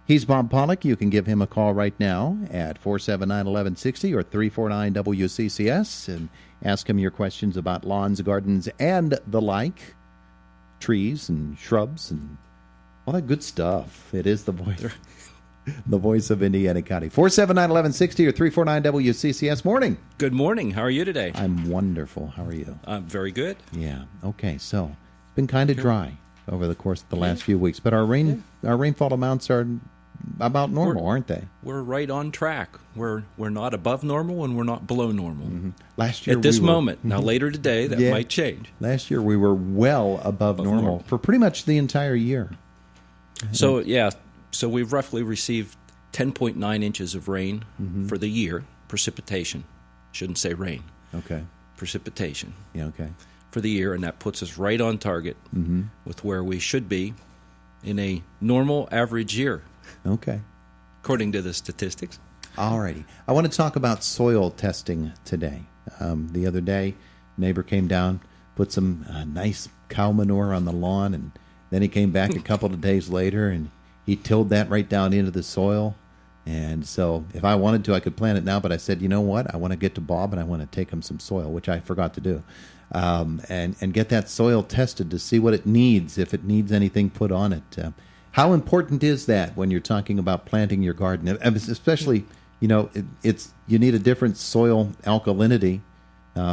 He's Bob Pollock. You can give him a call right now at 479-1160 or 349-WCCS and ask him your questions about lawns, gardens, and the like, trees and shrubs and all that good stuff. It is the voice of Indiana County. 479-1160 or 349-WCCS. Morning. Good morning. How are you today? I'm wonderful. How are you? I'm very good. Yeah. Okay. So it's been kind of dry over the course of the last few weeks, but our rainfall amounts are about normal, aren't they? We're right on track. We're not above normal and we're not below normal. Mm-hmm. Last year, at this moment. Now, later today, that might change. Last year, we were well above normal for pretty much the entire year. So so we've roughly received 10.9 inches of rain for the year. Precipitation, shouldn't say rain. Okay. Precipitation. Yeah. Okay. For the year, and that puts us right on target with where we should be in a normal average year. Okay. According to the statistics. All righty. I want to talk about soil testing today. The other day, neighbor came down, put some nice cow manure on the lawn, and then he came back a couple of days later, and he tilled that right down into the soil. And so if I wanted to, I could plant it now, but I said, you know what? I want to get to Bob, and I want to take him some soil, which I forgot to do, and get that soil tested to see what it needs, if it needs anything put on it. How important is that when you're talking about planting your garden? Especially, you need a different soil alkalinity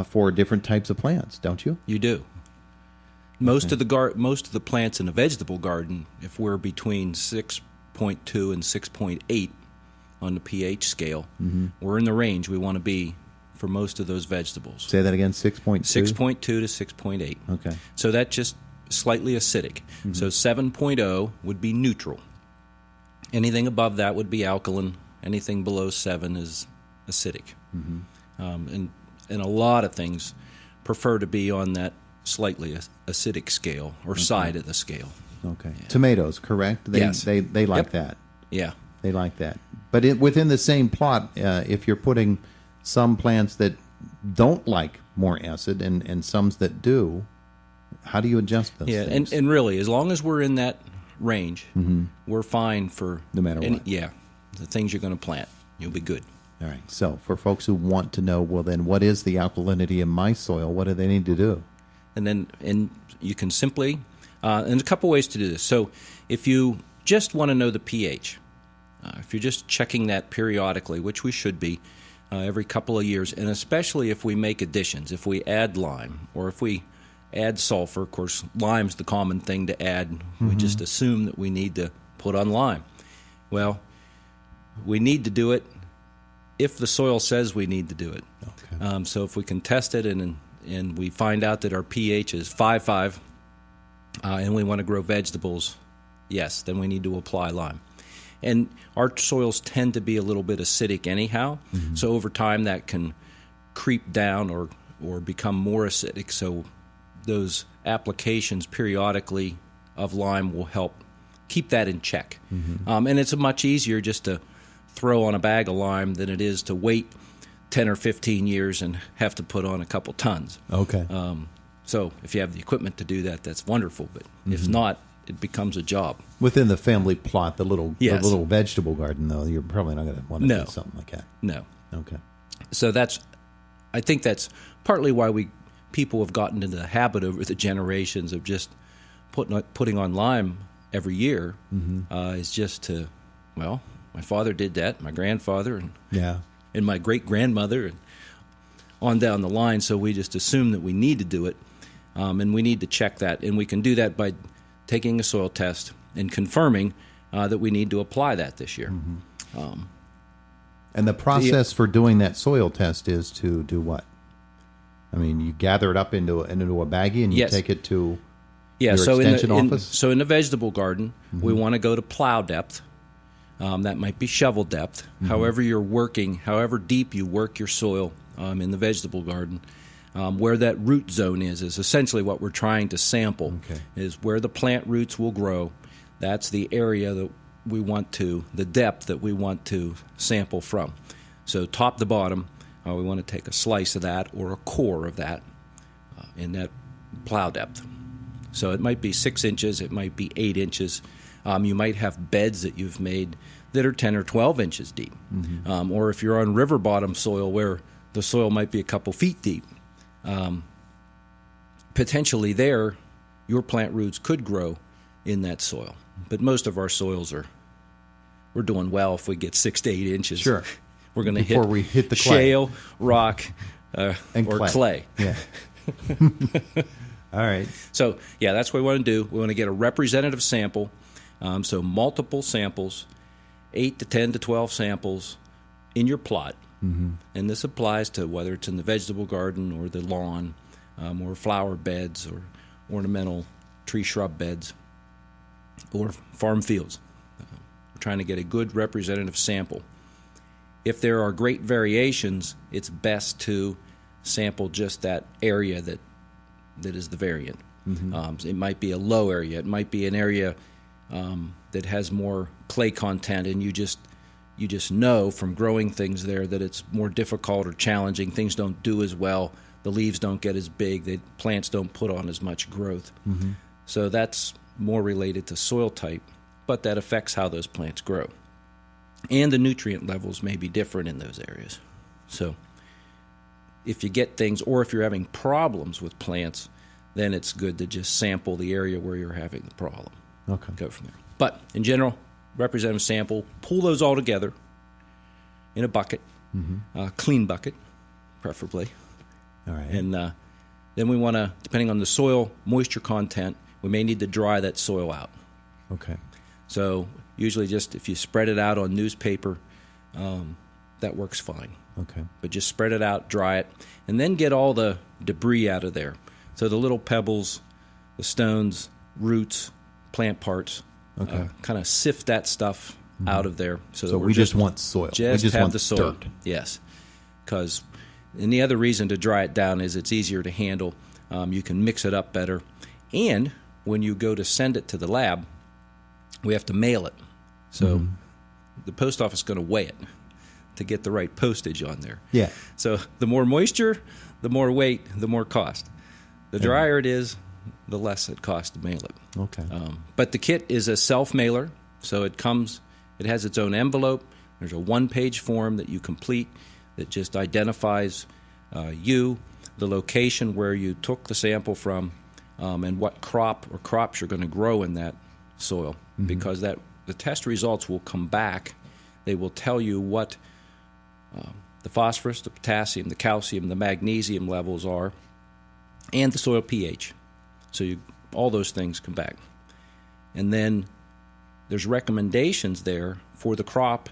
for different types of plants, don't you? You do. Most of the plants in a vegetable garden, if we're between 6.2 and 6.8 on the pH scale, we're in the range we want to be for most of those vegetables. Say that again, 6.2? 6.2 to 6.8. Okay. So that's just slightly acidic. So 7.0 would be neutral. Anything above that would be alkaline. Anything below 7 is acidic. And a lot of things prefer to be on that slightly acidic scale or side of the scale. Okay. Yeah. Tomatoes, correct? Yes. They like that. Yeah. They like that. But within the same plot, if you're putting some plants that don't like more acid and some that do, how do you adjust those things? And really, as long as we're in that range, we're fine for no matter what. Yeah, the things you're going to plant, you'll be good. All right. So for folks who want to know, well, then what is the alkalinity in my soil? What do they need to do? And you can simply, and a couple ways to do this. So if you just want to know the pH, if you're just checking that periodically, which we should be every couple of years, and especially if we make additions, if we add lime or if we add sulfur. Of course, lime's the common thing to add. We just assume that we need to put on lime. Well, we need to do it if the soil says we need to do it. Okay. So if we can test it and we find out that our pH is 5.5 and we want to grow vegetables, yes, then we need to apply lime. And our soils tend to be a little bit acidic anyhow, so over time that can creep down or become more acidic. So those applications periodically of lime will help keep that in check. And it's much easier just to throw on a bag of lime than it is to wait 10 or 15 years and have to put on a couple tons. Okay. So if you have the equipment to do that, that's wonderful. But if not, it becomes a job. Within the family plot, the little vegetable garden, though, you're probably not going to want to do something like that. No. Okay. So I think that's partly why people have gotten into the habit over the generations of just putting on lime every year. Is just to, well, my father did that, my grandfather, and my great-grandmother, and on down the line, so we just assume that we need to do it, and we need to check that. And we can do that by taking a soil test and confirming that we need to apply that this year. And the process for doing that soil test is to do what? I mean, you gather it up into a baggie and you take it to your extension office? So in the vegetable garden, we want to go to plow depth. That might be shovel depth. However you're working, however deep you work your soil in the vegetable garden, where that root zone is essentially what we're trying to sample, is where the plant roots will grow. That's the area that we want to, the depth that we want to sample from. So top to bottom, we want to take a slice of that or a core of that in that plow depth. So it might be 6 inches, it might be 8 inches. You might have beds that you've made that are 10 or 12 inches deep. Or if you're on river bottom soil where the soil might be a couple feet deep, potentially there, your plant roots could grow in that soil. But most of our soils we're doing well if we get 6 to 8 inches. Sure. We're going to Before we hit the clay. shale, rock, and or clay. Yeah. All right. So, yeah, that's what we want to do. We want to get a representative sample, so multiple samples, 8 to 10 to 12 samples in your plot. And this applies to whether it's in the vegetable garden or the lawn or flower beds or ornamental tree shrub beds or farm fields. We're trying to get a good representative sample. If there are great variations, it's best to sample just that area that is the variant. It might be a low area. It might be an area that has more clay content, and you just know from growing things there that it's more difficult or challenging. Things don't do as well. The leaves don't get as big. The plants don't put on as much growth. So that's more related to soil type, but that affects how those plants grow. And the nutrient levels may be different in those areas. So if you get things, or if you're having problems with plants, then it's good to just sample the area where you're having the problem. Okay. Go from there. But in general, representative sample, pull those all together in a bucket, clean bucket, preferably. All right. And then we want to, depending on the soil moisture content, we may need to dry that soil out. Okay. So usually just if you spread it out on newspaper, that works fine. Okay. But just spread it out, dry it, and then get all the debris out of there. So the little pebbles, the stones, roots, plant parts, kind of sift that stuff out of there. So that we just want soil. Just we just have want the soil. dirt. Yes. And the other reason to dry it down is it's easier to handle. You can mix it up better. And when you go to send it to the lab, we have to mail it. So the post office is going to weigh it to get the right postage on there. Yeah. So the more moisture, the more weight, the more cost. The drier it is, the less it costs to mail it. Okay. But the kit is a self-mailer, so it has its own envelope. There's a one-page form that you complete that just identifies you, the location where you took the sample from, and what crop or crops you're going to grow in that soil. Because the test results will come back. They will tell you what the phosphorus, the potassium, the calcium, the magnesium levels are, and the soil pH. So all those things come back. And then there's recommendations there for the crop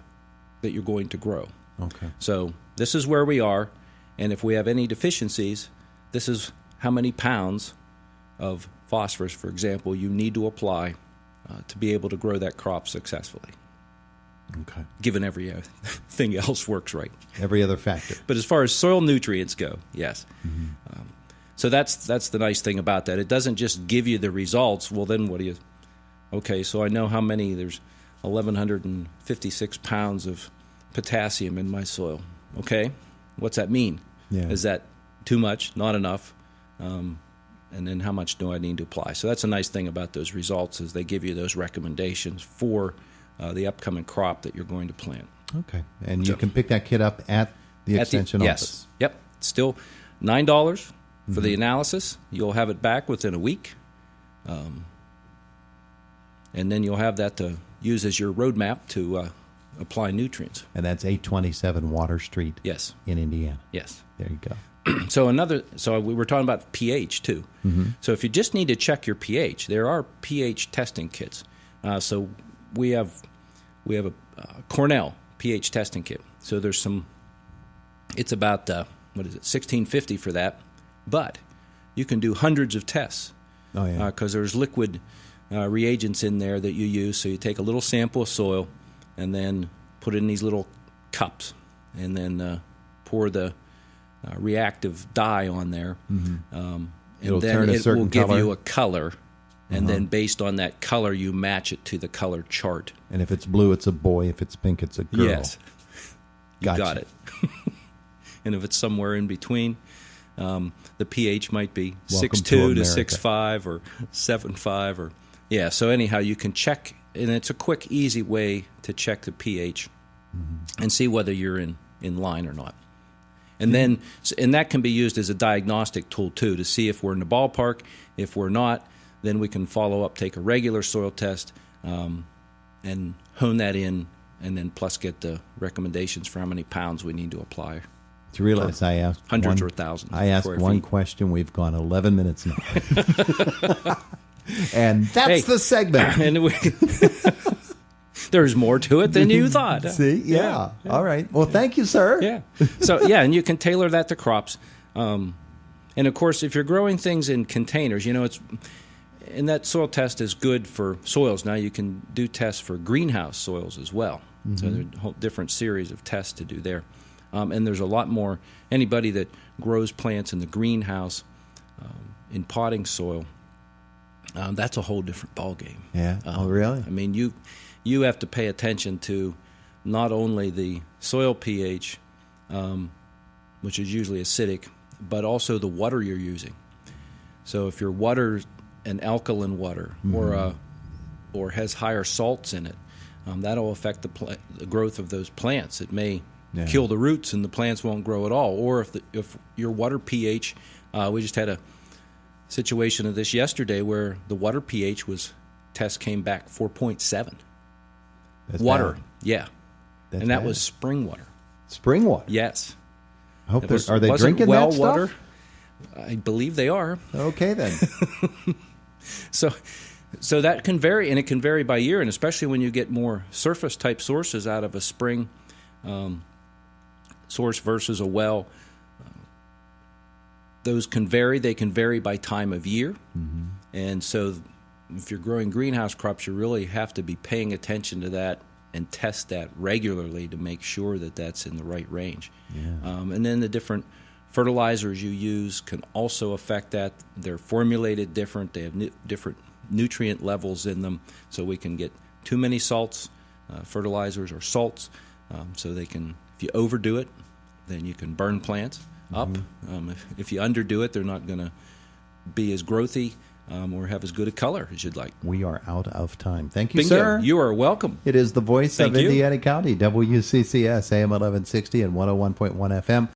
that you're going to grow. Okay. So this is where we are, and if we have any deficiencies, this is how many pounds of phosphorus, for example, you need to apply to be able to grow that crop successfully. Okay. Given everything else works right. Every other factor. But as far as soil nutrients go, yes. So that's the nice thing about that. It doesn't just give you the results. Well, then what do you... Okay, so I know how many. There's 1,156 pounds of potassium in my soil. Okay, what's that mean? Yeah. Is that too much, not enough? And then how much do I need to apply? So that's a nice thing about those results is they give you those recommendations for the upcoming crop that you're going to plant. Okay. And you can pick that kit up at the extension office. Yes. Yep. It's still $9 for the analysis. You'll have it back within a week. And then you'll have that to use as your roadmap to apply nutrients. And that's 827 Water Street Yes. in Indiana. Yes. There you go. So we were talking about pH too. So if you just need to check your pH, there are pH testing kits. So we have a Cornell pH testing kit. So there's it's about $1,650 for that, but you can do hundreds of tests. Oh yeah. Because there's liquid reagents in there that you use. So you take a little sample of soil and then put it in these little cups, and then pour the reactive dye on there, and It'll then turn a it certain will give color. you a color, and then based on that color, you match it to the color chart. And if it's blue, it's a boy. If it's pink, it's a girl. Yes, you Gotcha. got it. And if it's somewhere in between, the pH might be Welcome 6.2 to to America. 6.5 or 7.5 or So anyhow, you can check and it's a quick, easy way to check the pH and see whether you're in line or not. And then, and that can be used as a diagnostic tool too, to see if we're in the ballpark. If we're not, then we can follow up, take a regular soil test, and hone that in, and then plus get the recommendations for how many pounds we need to apply. To realize I asked hundreds or thousands. I asked one question. We've gone 11 minutes now, and that's the segment. And there's more to it than you thought. See, yeah. All right. Well, thank you, sir. Yeah. So and you can tailor that to crops. And of course, if you're growing things in containers, and that soil test is good for soils. Now you can do tests for greenhouse soils as well. So there's a whole different series of tests to do there. And there's a lot more. Anybody that grows plants in the greenhouse, in potting soil, that's a whole different ballgame. Yeah. Oh, really? I mean, you have to pay attention to not only the soil pH, which is usually acidic, but also the water you're using. So if your water an alkaline water or has higher salts in it, that'll affect the growth of those plants. It may kill the roots and the plants won't grow at all. Or if your water pH, we just had a situation of this yesterday where the water pH test came back 4.7. That's water, bad. yeah. That's and that bad. was spring water. Spring water? Yes. I hope are It they wasn't drinking well that stuff? water. I believe they are. Okay, then. So that can vary, and it can vary by year, and especially when you get more surface-type sources out of a spring source versus a well. Those can vary. They can vary by time of year. And so if you're growing greenhouse crops, you really have to be paying attention to that and test that regularly to make sure that that's in the right range. Yeah. And then the different fertilizers you use can also affect that. They're formulated different. They have different nutrient levels in them, so we can get too many salts, fertilizers or salts, so they can, if you overdo it, then you can burn plants up. If you underdo it, they're not going to be as growthy or have as good a color as you'd like. We are out of time. Thank you, Bingo. sir. You are welcome. It is the voice Thank of you. Indiana County, WCCS, AM 1160 and 101.1 FM.